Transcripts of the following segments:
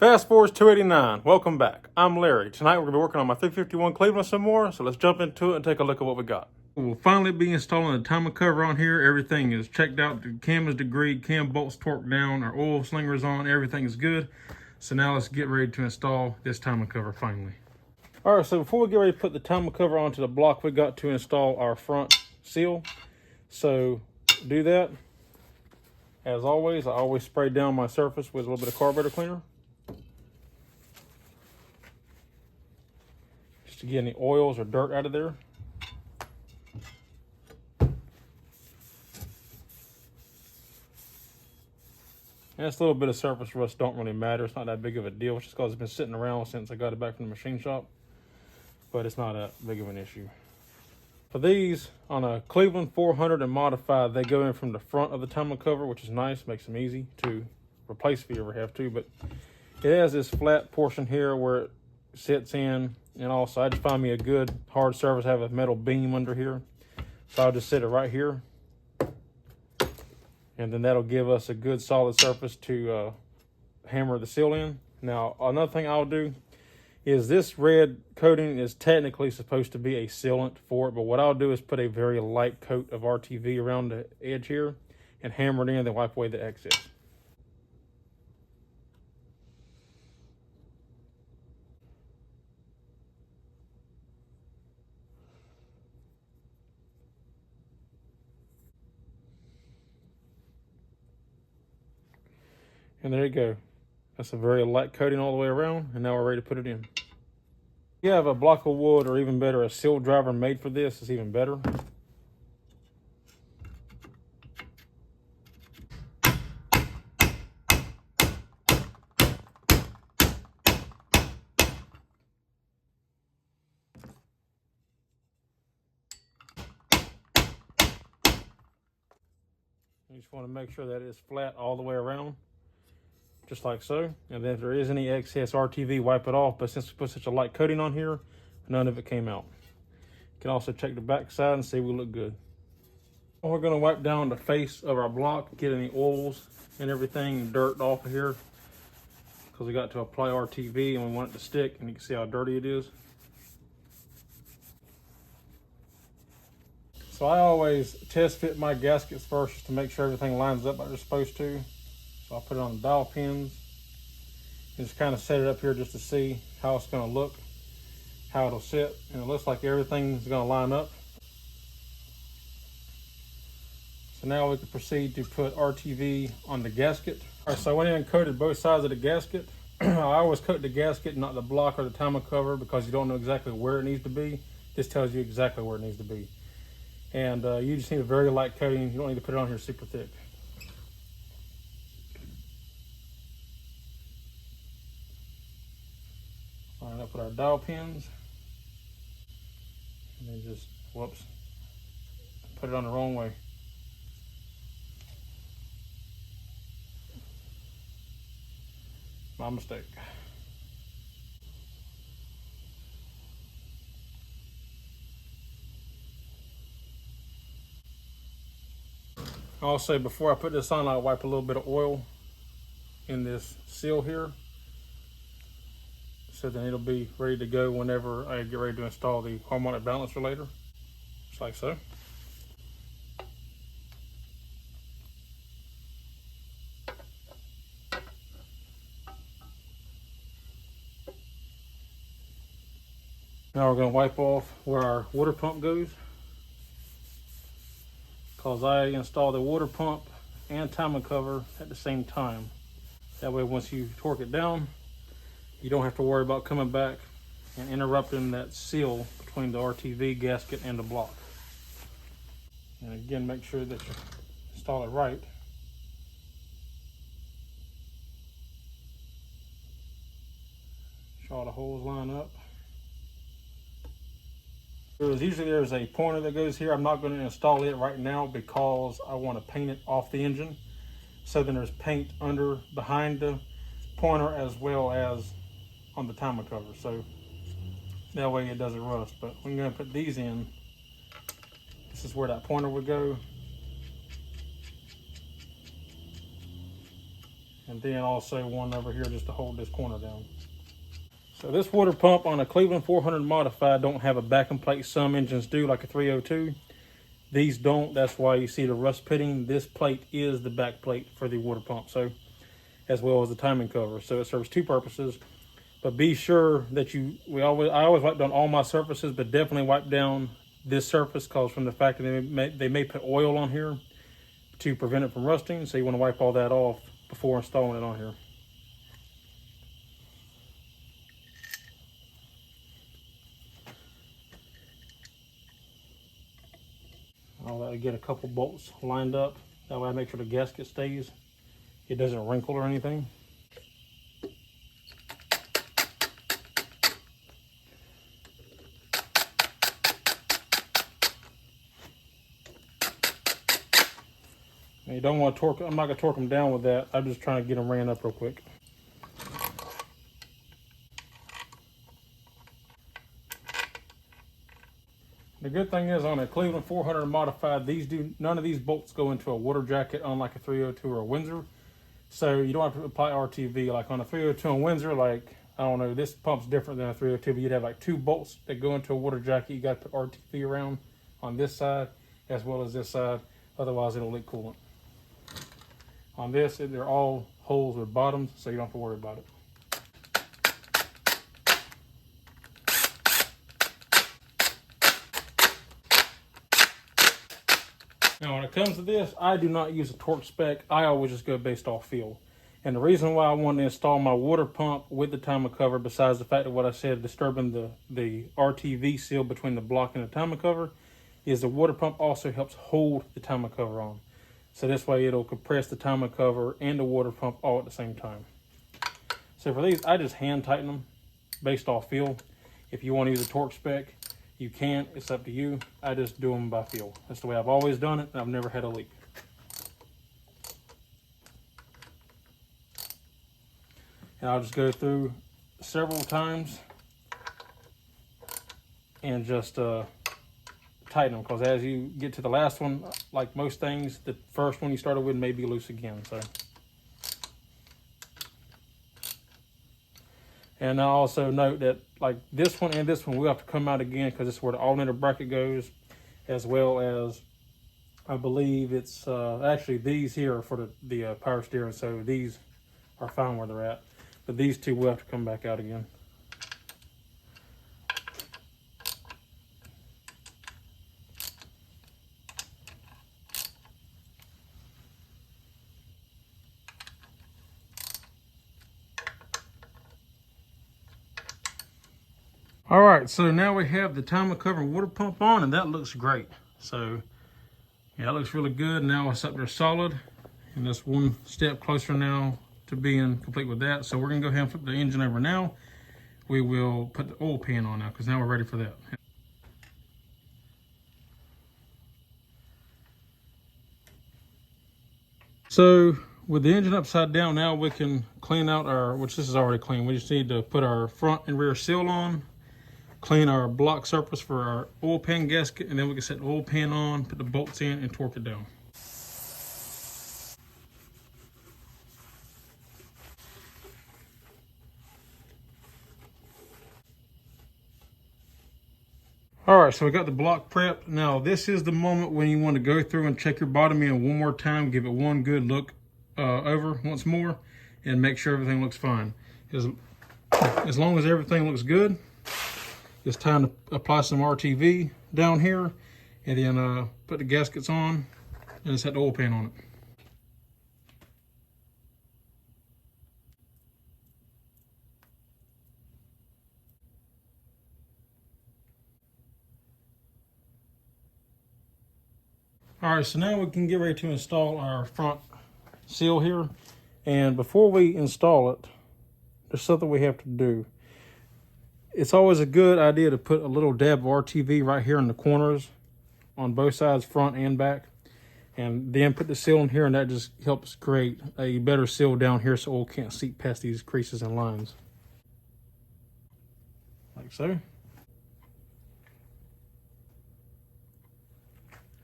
Fast forward 289. Welcome back. I'm Larry. Tonight we're going to be working on my 351 Cleveland some more, so let's jump into it and take a look at what we got. We'll finally be installing the timer cover on here. Everything is checked out. The cam is degreed, cam bolts torqued down, our oil slinger is on, everything is good. So now let's get ready to install this timer cover finally. All right, so before we get ready to put the timer cover onto the block, we got to install our front seal. So do that. As always, I always spray down my surface with a little bit of carburetor cleaner, just to get any oils or dirt out of there. And this little bit of surface rust don't really matter. It's not that big of a deal. It's just because it's been sitting around since I got it back from the machine shop. But it's not that big of an issue. For these, on a Cleveland 400 and modified, they go in from the front of the timer cover, which is nice, makes them easy to replace if you ever have to. But it has this flat portion here where it sits in. And also, I just find me a good hard surface, have a metal beam under here. So I'll just sit it right here. And then that'll give us a good solid surface to hammer the seal in. Now, another thing I'll do is this red coating is technically supposed to be a sealant for it, but what I'll do is put a very light coat of RTV around the edge here and hammer it in, then wipe away the excess. And there you go. That's a very light coating all the way around, and now we're ready to put it in. If you have a block of wood, or even better, a seal driver made for this, it's even better. You just want to make sure that it's flat all the way around, just like so. And then if there is any excess RTV, wipe it off. But since we put such a light coating on here, none of it came out. You can also check the back side and see we look good. We're going to wipe down the face of our block, get any oils and everything, dirt off of here, because we got to apply RTV and we want it to stick, and you can see how dirty it is. So I always test fit my gaskets first just to make sure everything lines up like they're supposed to. So I'll put it on the dowel pins and just kind of set it up here just to see how it's going to look, how it'll sit. And it looks like everything's going to line up. So now we can proceed to put RTV on the gasket. All right, so I went in and coated both sides of the gasket. I always coat the gasket, not the block or the timer cover, because you don't know exactly where it needs to be. This tells you exactly where it needs to be. And you just need a very light coating. You don't need to put it on here super thick. All right, I'll put our dowel pins. And then just, whoops, put it on the wrong way. My mistake. Also, before I put this on, I'll wipe a little bit of oil in this seal here, so then it'll be ready to go whenever I get ready to install the harmonic balancer later, just like so. Now we're going to wipe off where our water pump goes, because I installed the water pump and timer cover at the same time. That way once you torque it down, you don't have to worry about coming back and interrupting that seal between the RTV gasket and the block. And again, make sure that you install it right. Make sure all the holes line up. There's a pointer that goes here. I'm not going to install it right now because I want to paint it off the engine. So then there's paint behind the pointer as well as on the timer cover. So that way it doesn't rust. But when you're going to put these in, this is where that pointer would go. And then also one over here just to hold this corner down. So this water pump on a Cleveland 400 modified don't have a backing plate. Some engines do, like a 302. These don't. That's why you see the rust pitting. This plate is the back plate for the water pump, so as well as the timing cover. So it serves two purposes. But be sure that I always wipe down all my surfaces, but definitely wipe down this surface, because from the fact that they may put oil on here to prevent it from rusting. So you want to wipe all that off before installing it on here. I'll get a couple bolts lined up. That way I make sure the gasket stays. It doesn't wrinkle or anything. And you don't want to torque. I'm not going to torque them down with that. I'm just trying to get them ran up real quick. The good thing is on a Cleveland 400 modified, none of these bolts go into a water jacket, unlike a 302 or a Windsor. So you don't have to apply RTV. Like on a 302 and Windsor, like, I don't know, this pump's different than a 302, but you'd have like two bolts that go into a water jacket. You got to put RTV around on this side as well as this side. Otherwise it'll leak coolant. On this, they're all holes with bottoms, so you don't have to worry about it. Now, when it comes to this, I do not use a torque spec. I always just go based off feel. And the reason why I wanted to install my water pump with the timer cover, besides the fact of what I said, disturbing the RTV seal between the block and the timer cover, is the water pump also helps hold the timer cover on. So this way it'll compress the timer cover and the water pump all at the same time. So for these, I just hand tighten them based off feel. If you want to use a torque spec, you can. It's up to you. I just do them by feel. That's the way I've always done it, and I've never had a leak. And I'll just go through several times and just tighten them, because as you get to the last one, like most things, the first one you started with may be loose again. So, and I also note that like this one and this one will have to come out again, because it's where the alternator bracket goes, as well as I believe it's actually these here are for the power steering, so these are fine where they're at, but these two will have to come back out again. All right, so now we have the timer cover water pump on, and that looks great. So yeah, it looks really good. Now it's up there solid, and that's one step closer now to being complete with that. So we're gonna go ahead and flip the engine over now. We will put the oil pan on now, because now we're ready for that. So with the engine upside down, now we can clean out which this is already clean. We just need to put our front and rear seal on, clean our block surface for our oil pan gasket, and then we can set the oil pan on, put the bolts in, and torque it down. All right, so we got the block prepped. Now this is the moment when you want to go through and check your bottom end one more time, give it one good look over once more, and make sure everything looks fine. As long as everything looks good, it's time to apply some RTV down here, and then put the gaskets on and set the oil pan on it. All right, so now we can get ready to install our front seal here. And before we install it, there's something we have to do. It's always a good idea to put a little dab of RTV right here in the corners on both sides, front and back. And then put the seal in here, and that just helps create a better seal down here so oil can't seep past these creases and lines. Like so.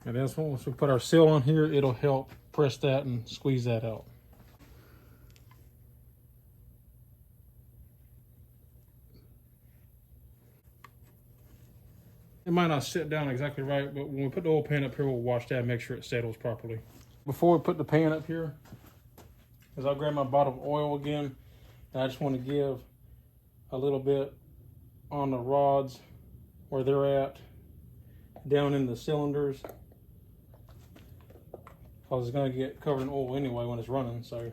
And then once we put our seal on here, it'll help press that and squeeze that out. It might not sit down exactly right, but when we put the oil pan up here, we'll watch that and make sure it settles properly. Before we put the pan up here, I'll grab my bottle of oil again, and I just want to give a little bit on the rods where they're at, down in the cylinders, because it's going to get covered in oil anyway when it's running. So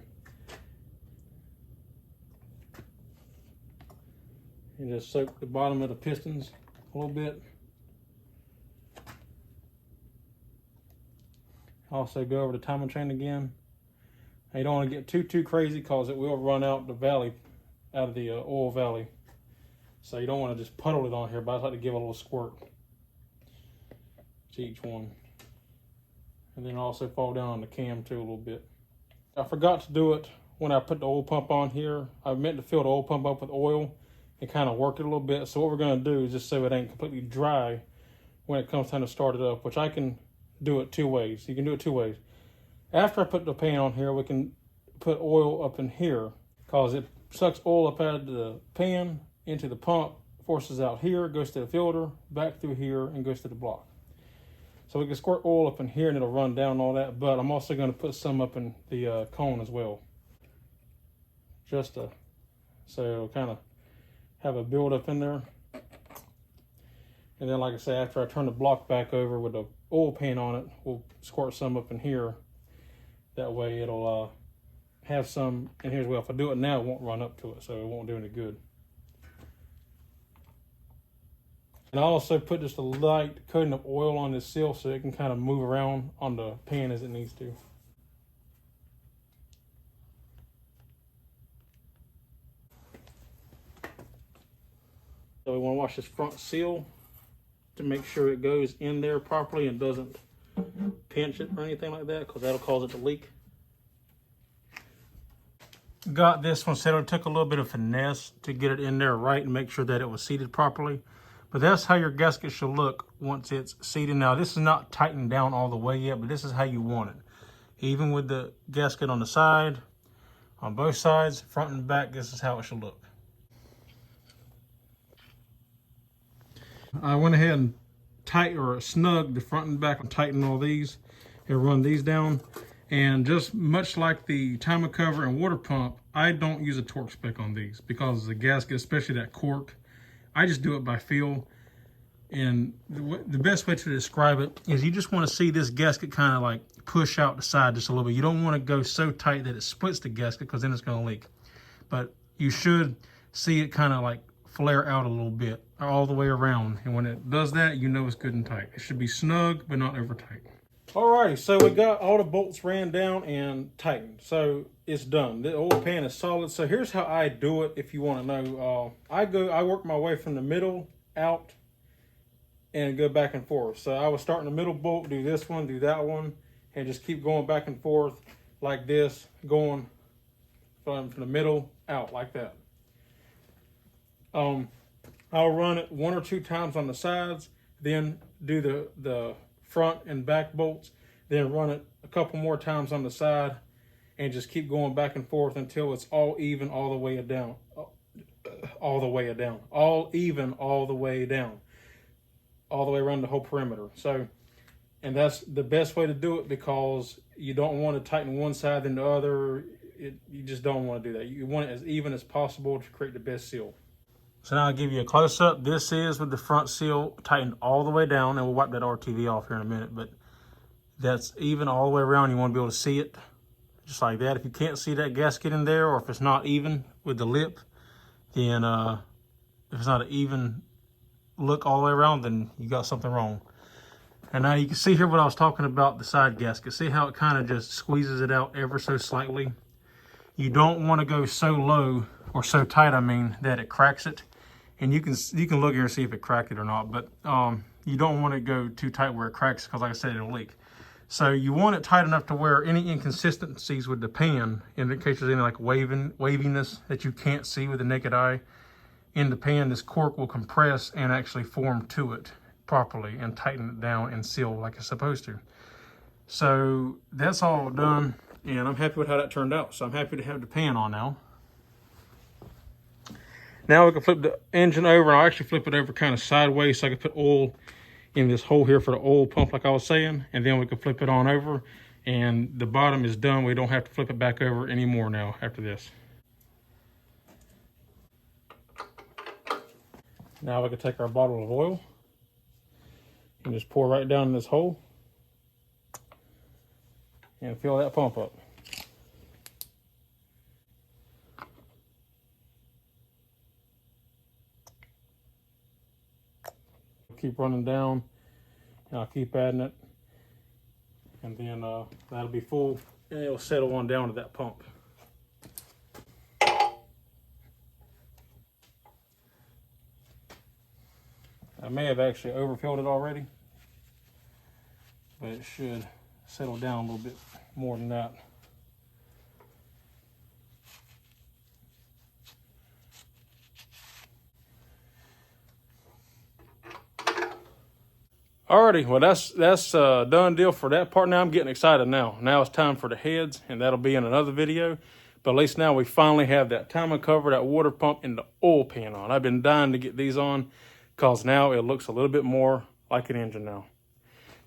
you just soak the bottom of the pistons a little bit. Also go over the timing chain again. Now you don't want to get too crazy because it will run out the valley, out of the oil valley. So you don't want to just puddle it on here, but I like to give a little squirt to each one. And then also fall down on the cam too a little bit. I forgot to do it when I put the oil pump on here. I meant to fill the oil pump up with oil and kind of work it a little bit. So what we're going to do is just so it ain't completely dry when it comes time to start it up, which I can do it 2 ways. You can do it 2 ways. After I put the pan on here, we can put oil up in here because it sucks oil up out of the pan into the pump, forces out here, goes to the filter, back through here, and goes to the block. So we can squirt oil up in here and it'll run down all that, but I'm also going to put some up in the cone as well. Just to, so it'll kind of have a build up in there. And then, like I say, after I turn the block back over with the oil pan on it, we'll squirt some up in here. That way it'll have some in here as well. If I do it now, it won't run up to it, so it won't do any good. And I also put just a light coating of oil on this seal so it can kind of move around on the pan as it needs to. So we want to wash this front seal to make sure it goes in there properly and doesn't pinch it or anything like that, because that'll cause it to leak. Got this one settled. It took a little bit of finesse to get it in there right and make sure that it was seated properly. But that's how your gasket should look once it's seated. Now, this is not tightened down all the way yet, but this is how you want it. Even with the gasket on the side, on both sides, front and back, this is how it should look. I went ahead and snug the front and back and tighten all these and run these down. And just much like the timer cover and water pump, I don't use a torque spec on these because the gasket, especially that cork, I just do it by feel. And the best way to describe it is you just want to see this gasket kind of like push out the side just a little bit. You don't want to go so tight that it splits the gasket because then it's going to leak. But you should see it kind of like flare out a little bit all the way around. And when it does that, you know it's good and tight. It should be snug, but not over tight. Alrighty, so we got all the bolts ran down and tightened. So it's done. The oil pan is solid. So here's how I do it if you want to know. I work my way from the middle out and go back and forth. So I would start in the middle bolt, do this one, do that one, and just keep going back and forth like this, going from the middle out like that. I'll run it 1 or 2 times on the sides, then do the front and back bolts, then run it a couple more times on the side, and just keep going back and forth until it's all even all the way down. All the way down. All even all the way down. All the way around the whole perimeter. So, and that's the best way to do it because you don't want to tighten one side than the other. You just don't want to do that. You want it as even as possible to create the best seal. So now I'll give you a close-up. This is with the front seal tightened all the way down, and we'll wipe that RTV off here in a minute, but that's even all the way around. You want to be able to see it just like that. If you can't see that gasket in there, or if it's not even with the lip, then if it's not an even look all the way around, then you got something wrong. And now you can see here what I was talking about, the side gasket. See how it kind of just squeezes it out ever so slightly? You don't want to go so low, or so tight, I mean, that it cracks it. And you can look here and see if it cracked it or not, but you don't want to go too tight where it cracks because, like I said, it'll leak. So you want it tight enough to where any inconsistencies with the pan, in case there's any like waviness that you can't see with the naked eye, in the pan, this cork will compress and actually form to it properly and tighten it down and seal like it's supposed to. So that's all done, and I'm happy with how that turned out. So I'm happy to have the pan on now. Now we can flip the engine over, and I'll actually flip it over kind of sideways so I can put oil in this hole here for the oil pump, like I was saying, and then we can flip it on over, and the bottom is done. We don't have to flip it back over anymore now after this. Now we can take our bottle of oil and just pour right down in this hole and fill that pump up. Keep running down, and I'll keep adding it, and then that'll be full, and it'll settle on down to that pump. I may have actually overfilled it already, but it should settle down a little bit more than that. Alrighty, well that's done deal for that part. Now I'm getting excited now. Now it's time for the heads, and that'll be in another video. But at least now we finally have that timing cover, that water pump, and the oil pan on. I've been dying to get these on because now it looks a little bit more like an engine now.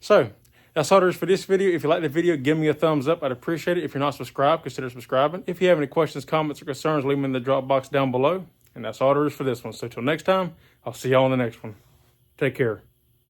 So that's all there is for this video. If you like the video, give me a thumbs up. I'd appreciate it. If you're not subscribed, consider subscribing. If you have any questions, comments, or concerns, leave them in the drop box down below. And that's all there is for this one. So till next time, I'll see y'all on the next one. Take care.